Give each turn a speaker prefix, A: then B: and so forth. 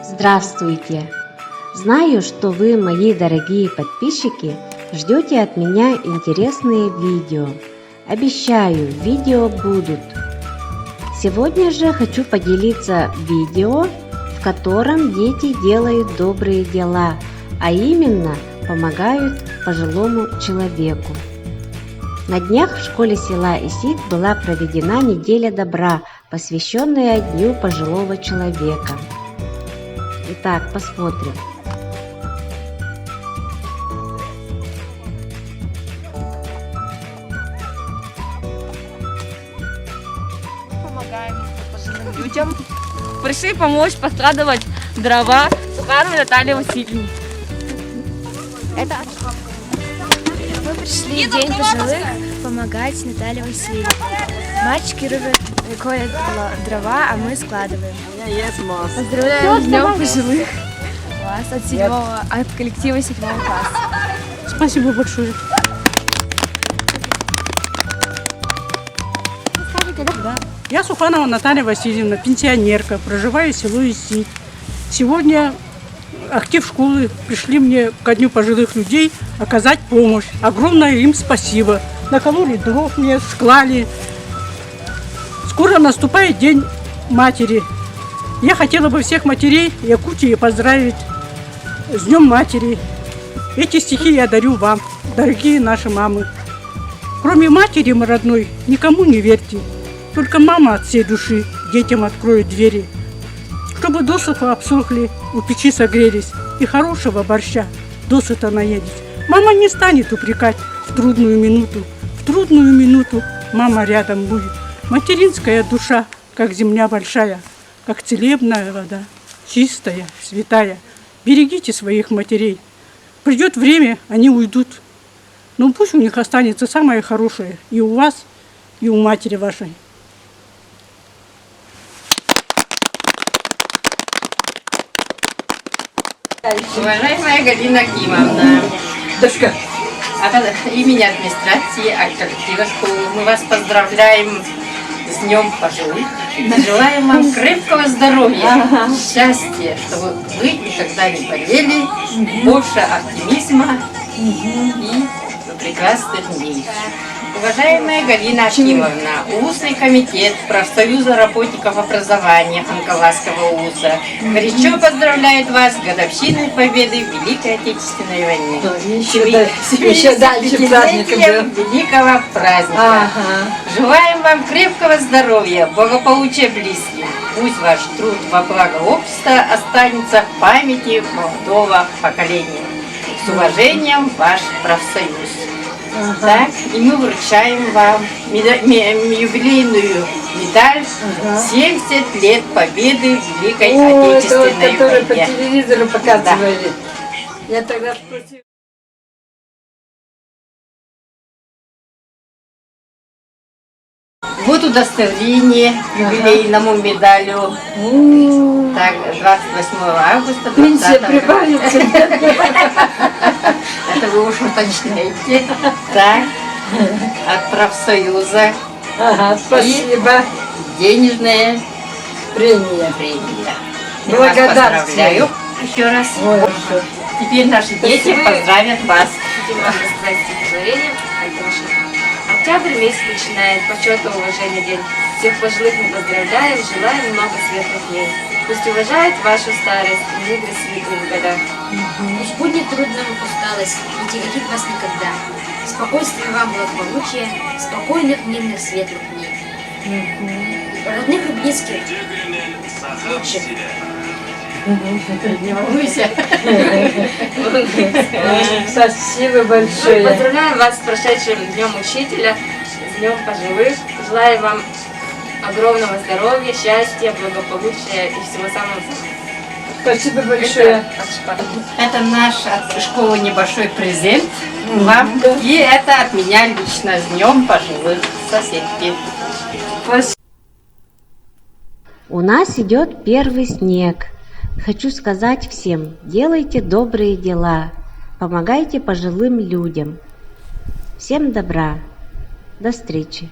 A: Здравствуйте! Знаю, что вы, мои дорогие подписчики, ждете от меня интересные видео. Обещаю, видео будут. Сегодня же хочу поделиться видео, в котором дети делают добрые дела, а именно помогают пожилому человеку. На днях в школе села Исик была проведена неделя добра, посвященная Дню пожилого человека. Итак, посмотрим.
B: Помогаем пожилым людям. Пришли помочь подкладывать дрова Сухановой Наталье Васильевне.
C: Мы пришли в День пожилых помогать Наталье Васильевне. Мальчики колят дрова, а мы складываем. Поздравляем с Днем пожилых вас от коллектива 7 класса.
D: Спасибо большое. Я Суханова Наталья Васильевна, пенсионерка, проживаю в село Исик. Сегодня актив школы пришли мне ко Дню пожилых людей оказать помощь. Огромное им спасибо. Накололи дров мне, склали. Скоро наступает День матери. Я хотела бы всех матерей Якутии поздравить с Днем матери. Эти стихи я дарю вам, дорогие наши мамы. Кроме матери мы родной, никому не верьте. Только мама от всей души детям откроет двери. Чтобы досуха обсохли, у печи согрелись, и хорошего борща досыта наелись. Мама не станет упрекать в трудную минуту. В трудную минуту мама рядом будет. Материнская душа, как земля большая, как целебная вода, чистая, святая. Берегите своих матерей. Придет время, они уйдут. Но пусть у них останется самое хорошее и у вас, и у матери вашей.
E: Уважаемая Галина Акимовна, от имени администрации, от коллектива школы мы вас поздравляем с Днем пожилых. Желаем вам крепкого здоровья, счастья, чтобы вы никогда не болели, больше оптимизма и прекрасных дней. Уважаемая Галина Акимовна, Устный комитет профсоюза работников образования Ханкаласского УЗа горячо поздравляет вас с годовщиной победы в Великой Отечественной войне.
F: Еще дальше праздником
E: великого праздника. Желаем вам крепкого здоровья, благополучия близким. Пусть ваш труд во благо общества останется в памяти молодого поколения. С уважением, ваш профсоюз. Так, и мы вручаем вам юбилейную медаль 70 лет победы в Великой Отечественной
F: которую по
E: войне.
F: телевизору показывали. Да. Я тогда спросила.
E: Вот удостоверение юбилейному медалю. Так, 28 августа 2020
F: Пенсия прибавится.
E: Это вы уж уточняете. Так, от профсоюза.
F: Ага, спасибо.
E: И денежная
F: Премия.
E: премия.
F: Благодарствую.
E: Поздравляю еще раз.
F: Ой,
E: Теперь наши дети поздравят вас.
C: Хотим вам рассказать стихотворение от Даши. Октябрь месяц начинает, почет и уважение день. Всех пожилых мы поздравляем, желаем много светлых дней. Пусть уважает вашу старость и мудрость светлых годах.
G: Пусть будет трудным усталость, не тяготит вас никогда. Спокойствия вам, благополучия, спокойных, мирных, светлых дней. Родных и близких, лучших.
E: Не волнуйся.
F: Спасибо большое.
B: Поздравляем вас с прошедшим Днем Учителя, с Днем пожилых. Желаю вам огромного здоровья, счастья, благополучия и всего самого-самого.
F: Спасибо большое.
E: Это наш от школы небольшой презент вам. И это от меня лично с Днем пожилых соседки.
A: У нас идет первый снег. Хочу сказать всем, делайте добрые дела, помогайте пожилым людям. Всем добра. До встречи.